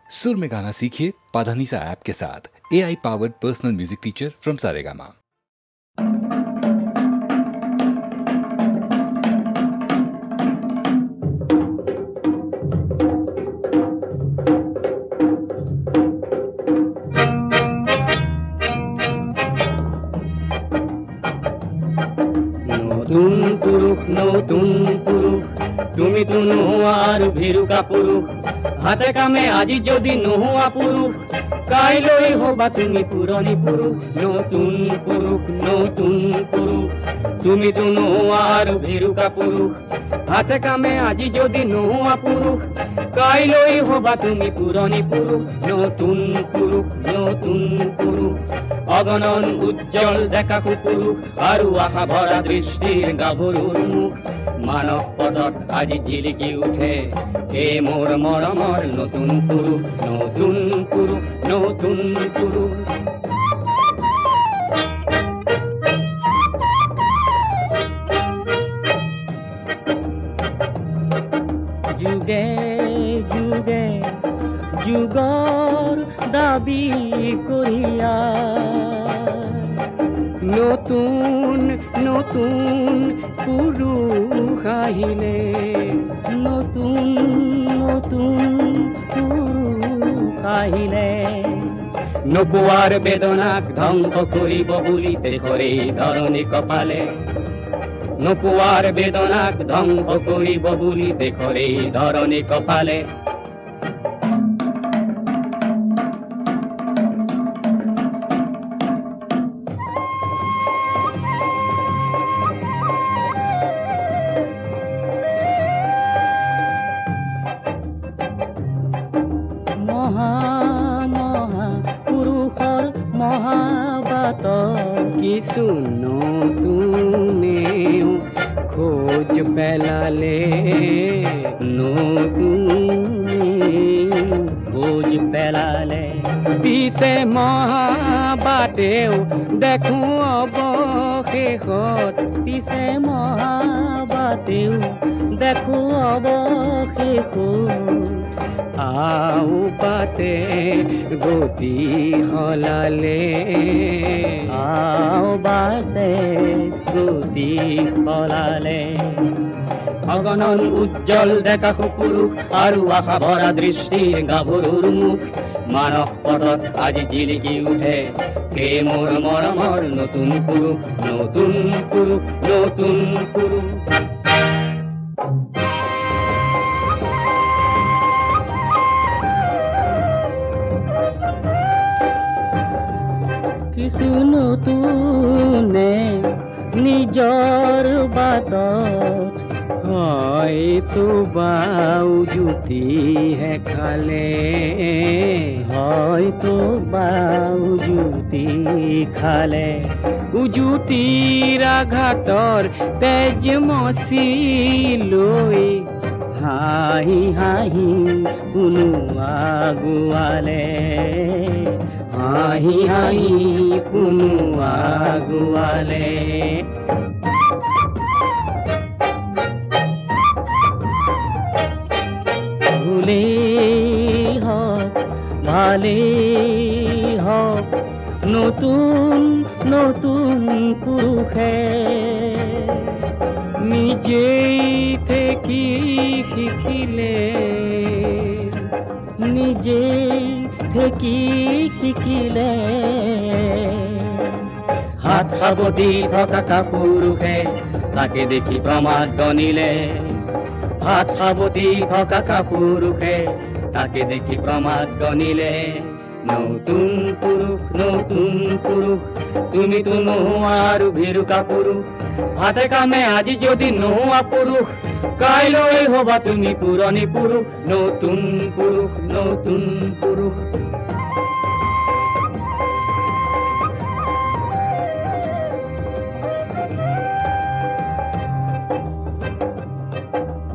सुर में गाना सीखिए पाधानीसा ऐप के साथ। AI powered personal music teacher from Saregama. নতুন পুরুষ নতুন পুরুষ তুমি তো নোয়ার ভিরুকা পুরুষ হাতে কামে আজি যদি নোয়া পুরুষ কাইলৈ হবা তুমি পুরনি পুরুষ নতুন পুরুষ নতুন পুরুষ তুমি তো নোয়ার ভিরুকা পুরুষ হাতে কামে আজি যদি নোয়া পুরুষ কাইলৈ হবা তুমি পুরনি পুরুষ নতুন পুরুষ নতুন পুরুষ অগণন উজ্জ্বল দেখা পুরুষ আৰু আশা ভৰা দৃষ্টিৰ গাভৰুৰ মুখ মানৱ পদত আজি জিলিকি উঠে হে মোৰ মৰমৰ নতুন পুৰুষ নতুন পুৰুষ নতুন পুৰুষ যুগে যুগে যুগৰ দাবী কৰিয়া নতুন নতুন পুৰুষ আহিলে নতুন নতুন পুৰুষ আহিলে নোপোৱাৰ বেদনাক ধ্বংস কৰিব বুলি দেশৰে ধৰণী কপালে নোপোৱাৰ বেদনাক ধ্বংস কৰিব বুলি দেশৰে ধৰণী কপালে কিছু নতুনেও খোঁজ পেলালে নতুনে খোঁজ পেলালে পিছে মহাবাটেও দেখো অৱশেষত পিছে মহাবাটেও দেখো অৱশেষত আও পাতে গতি সলালে আও বাতে গতি সলালে অগণন উজ্জ্বল দেখা পুৰুষ আৰু আশা ভৰা দৃষ্টিৰ গাভৰুৰ মুখ মানৱ পদত আজি জিলিকি উঠে হে মোৰ মৰমৰ নতুন পুৰুষ নতুন পুৰুষ নতুন পুৰুষ কিছু নতুনে নিজৰ বাটত হয়তো বাউ জুতিহে খালে হয়তো বাউ জুতি খালে উজুতিৰ আঘাতৰ তেজ মচি লৈ হাঁহি হাঁহি কোনো আগুৱালে হাঁহি হাঁহি কোনো আগুৱালে ভুলেই হওক ভালেই হওক নতুন নতুন পুৰুষে নিজেই থেকি শিকিলে নিজেই থেকি শিকিলে হাত সাৱটি থকা পুৰুষে তাকে দেখি প্ৰমাদ গণিলে হাত সাৱটি থকা পুৰুষে তাকে দেখি প্ৰমাদ গণিলে নতুন পুৰুষ তুমি তো নোহোৱা আৰু ভিৰুকা পুৰুষ হাতে কামে আজি যদি নোহোৱা পুৰুষ কাইলৈ হবা তুমি পুৰণি পুৰুষ নতুন পুৰুষ নতুন পুৰুষ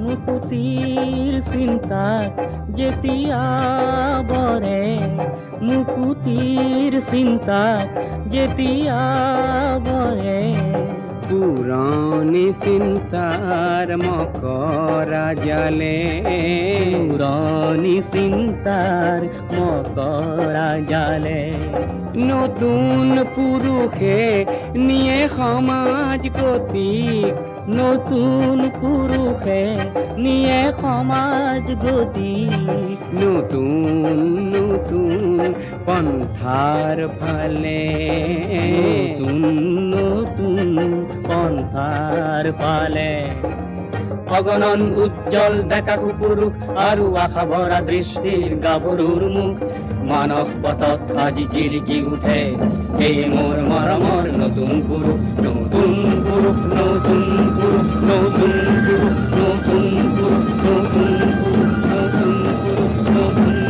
মুকুতিৰ চিন্তাত যেতিয়া বৰে মুকুতিৰ চিন্তাত যেতিয়া বৰে পুৰণি চিন্তাৰ মকৰা জালে পুৰণি চিন্তাৰ মকৰা জালে নতুন পুৰুষে নিয়ে সমাজ গতিক নতুন পুৰুষে নিয়ে সমাজ গতিক নতুন নতুন পন্থাৰ ফালে নতুন নতুন পন্থাৰ ফালে অগণন উজ্জ্বল ডেকা পুৰুষ আৰু আশা ভৰা দৃষ্টিৰ গাভৰুৰ মুখ মানস পথত আজি জিলিকি উঠে এই মোৰ মৰমৰ নতুন পুৰুষ নতুন পুৰুষ নতুন পুৰুষ নতুন পুৰুষ নতুন পুৰুষ নতুন পুৰুষ নতুন পুৰুষ নতুন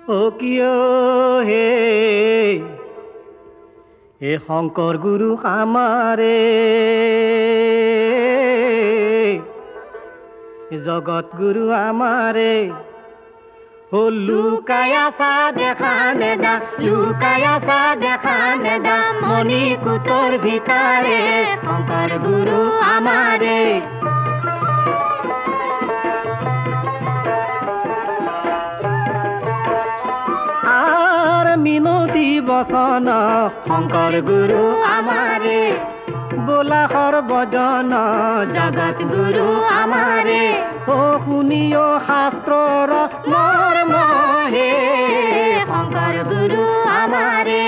ও কিয় হে এ শংকৰ গুৰু আমাৰে জগত গুৰু আমাৰে ও লুকায়াছা দেখা নেদা লুকায়াছা দেখা নেদা মণি কুটৰ ভিতৰে শংকৰ গুৰু আমাৰে মিনতি বচন শংকৰ গুৰু আমাৰে বোলা সৰ্বজন জগত গুৰু আমাৰে ও শুনিও শাস্ত্ৰৰ মৰ্ম হে শংকৰ গুৰু আমাৰে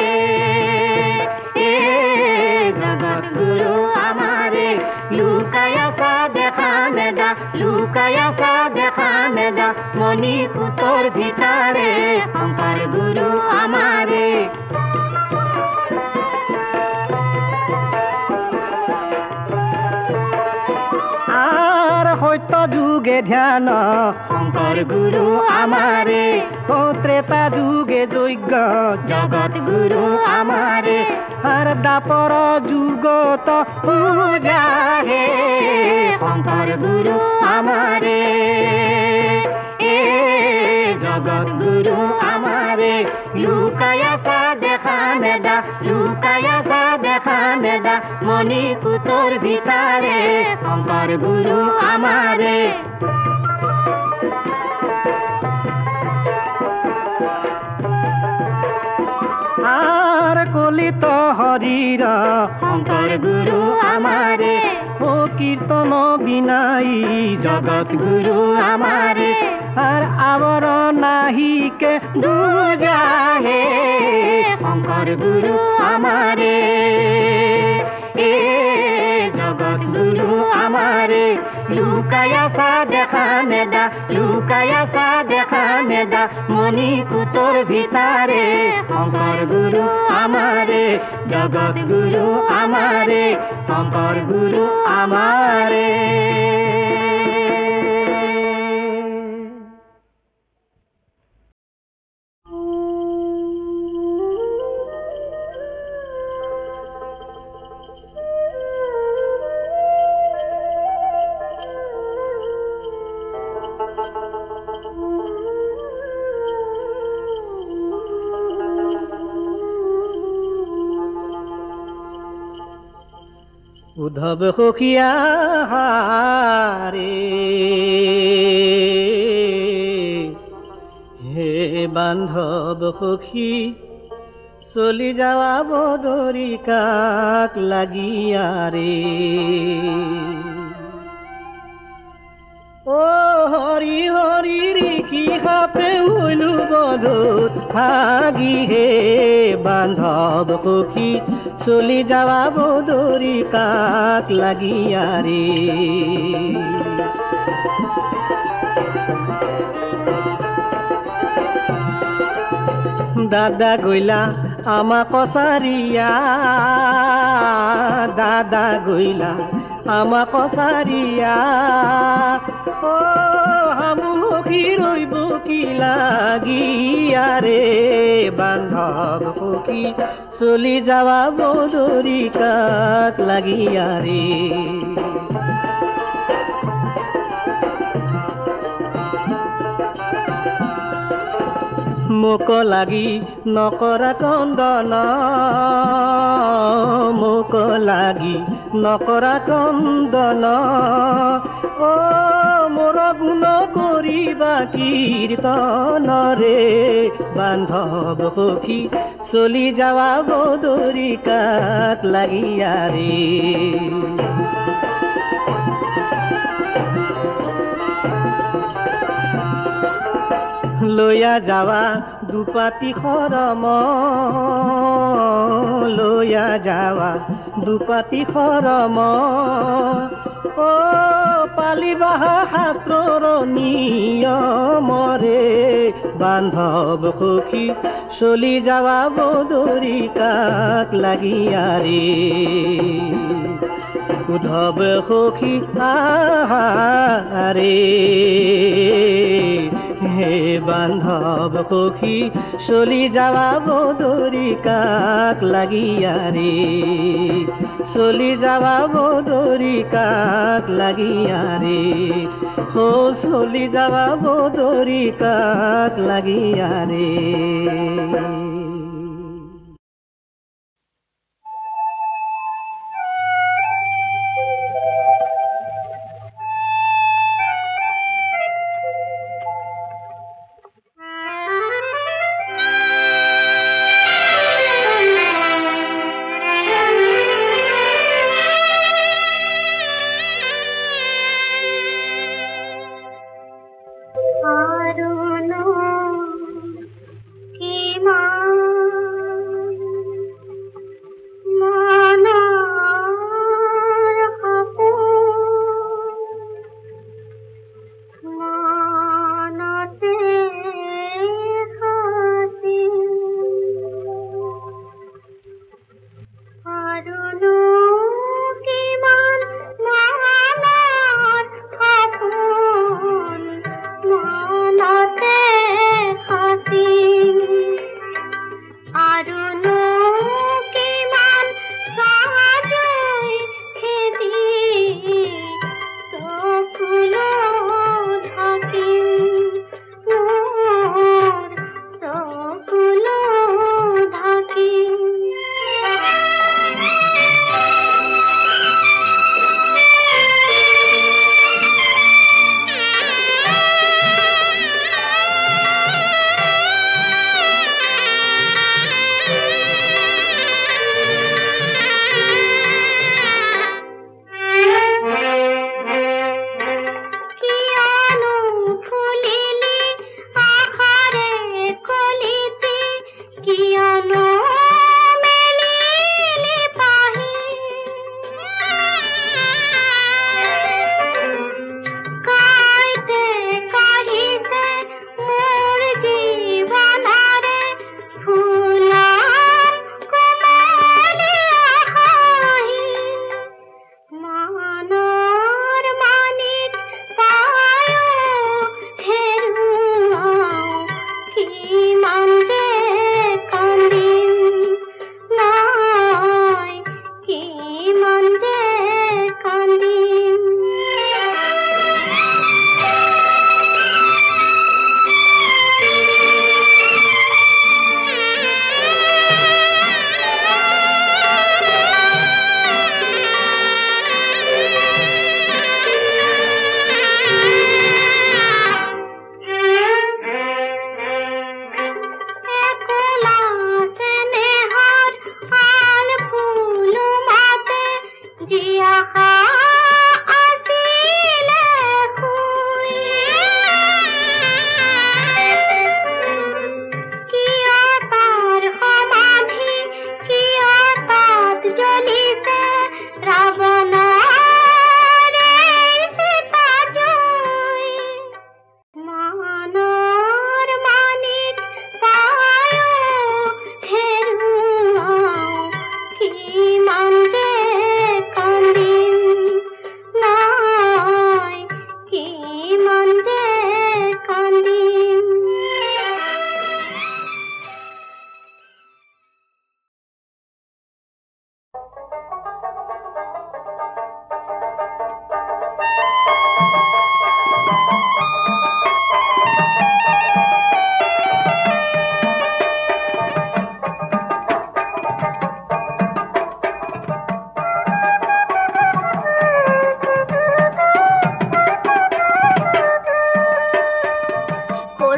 জগত গুৰু আমাৰে লুকায়াছা দেখা নেদা লুকায়াছা দেখা নেদা মণি কুটৰ ভিতৰে শংকৰ গুৰু আমাৰে আৰ সত্য যুগে ধ্যান শংকৰ গুৰু আমাৰে ও ত্ৰেতা যুগে যজ্ঞ জগত গুৰু আমাৰে আৰ দাপৰ যুগত পূজা হে শংকৰ গুৰু আমাৰে জগত গুৰু আমাৰে লুকায়াছা দেখা নেদা লুকায়াছা দেখা নেদা মণি কুটৰ ভিতৰে শংকৰ গুৰু আমাৰে আৰ কলিত হৰিৰ শংকৰ গুৰু আমাৰে ও কীৰ্তন বিনাই জগত গুৰু আমাৰে আৰ আৱৰ নাহিকে দুজা হে শংকৰ গুৰু আমাৰে জগত গুৰু আমাৰে লুকায়াছা দেখা নেদা লুকায়াছা দেখা নেদা মণি কুটৰ ভিতৰে শংকৰ গুৰু আমাৰে জগত গুৰু আমাৰে শংকৰ গুৰু আমাৰে উদ্ধৱ সখীয়া ৰে হে বান্ধৱ সখী চলি যাৱা বদৰি কাক লাগিয়া ৰে ও হৰি হৰি ঋষি সাপে হইলো বধুত হাগি হে বান্ধৱ সখী চলি যাৱা বদৰি কাক লাগিয়া ৰে দাদা গইলা আমা কছারিয়া দাদা গইলা আমা কছারিয়া ও হামুখি রইব কি লাগিয়া রে বান্ধব সখী চলি যাওয়া বদরি কাক লাগিয়া রে মোক লাগি নকৰা কন্দন মোক লাগি নকৰা কন্দন অ মোৰ গুণ কৰিবা কীৰ্তন ৰে বান্ধৱ সখী চলি যাৱা বদৰি কাক লাগিয়া ৰে লয়া যাওয়া দুপাতি খৰম লয়া যাওয়া দুপাতি খৰম ও পালিবাহা শাস্ত্ৰৰ নিয়মৰে বান্ধৱ সখী চলি যাওয়া বদৰি কাক লাগিয়া ৰে উদ্ধৱ সখী আহাৰে হে বান্ধৱ সখী চলি যাওয়া বদৰি কাক লাগিয়া ৰে চলি যাওয়া বদৰি কাক লাগিয়া ৰে হো চলি যাওয়া বদৰি কাক লাগিয়া ৰে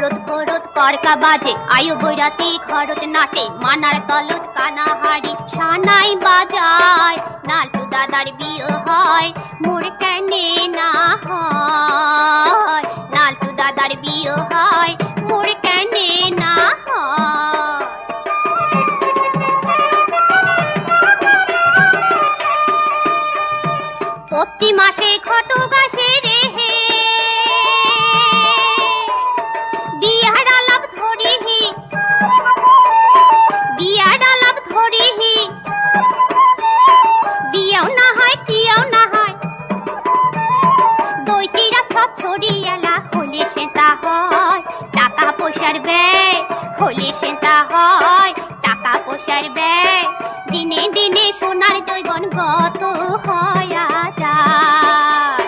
করত করত করকা বাজে আয়ু বৈরাতি ঘরত নাচে মানার তলত কানা হাড়ি সানাই বাজায় নালটু দাদার বিয়ে হয় মোর কেনে না হয় নালটু দাদার বিয়ে হয় মোর কেনে না হয় প্রতি মাসে ঘটক আসে রে বিয়ার আলাপ ধরিহি বিয়ার আলাপ ধরিহি বিয়াও না হয় টিয়াও না হয় দইটিরা ছড়ি এলা হলে সেটা হয় টাকা পয়সার ব্যয় হলে সেটা হয় টাকা পয়সার ব্যয় দিনে দিনে সোনার জৈবন গত হয়া যায়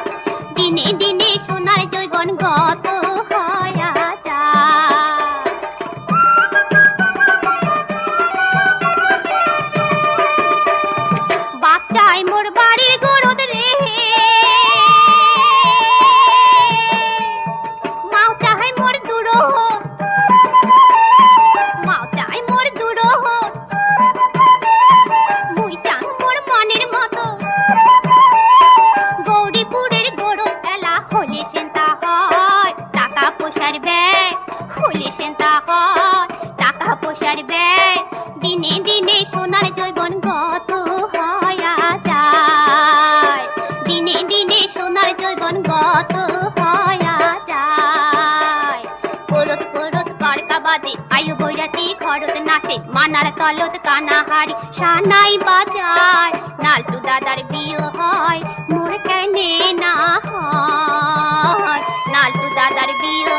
দিনে দিনে সোনার জৈবন গত হয়া যায় বাচ্চায় মোর বাড়ির গরদ রে মাও চাহে মোর দূর মাও চাহে মোর দূর মুই চান মোর মনের মতো গৌরীপুরের গরদ এলা হলে সেন্তা হয় টাকা পয়সার ব্যয় হলে সেন্তা হয় টাকা পয়সার ব্যয় দিনে দিনে সোনার জৈবন গত হয়া যায় দিনে দিনে সোনার জৈবন গত হয়া যায় করত করত করকা বাজে আয়ু বৈরাতি ঘরত নাচে মানার তলত কানা হাড়ি সানাই বাজায় নালটু দাদার বিয়ে হয় মোর কেনে না হয় নালটু দাদার বিয়ে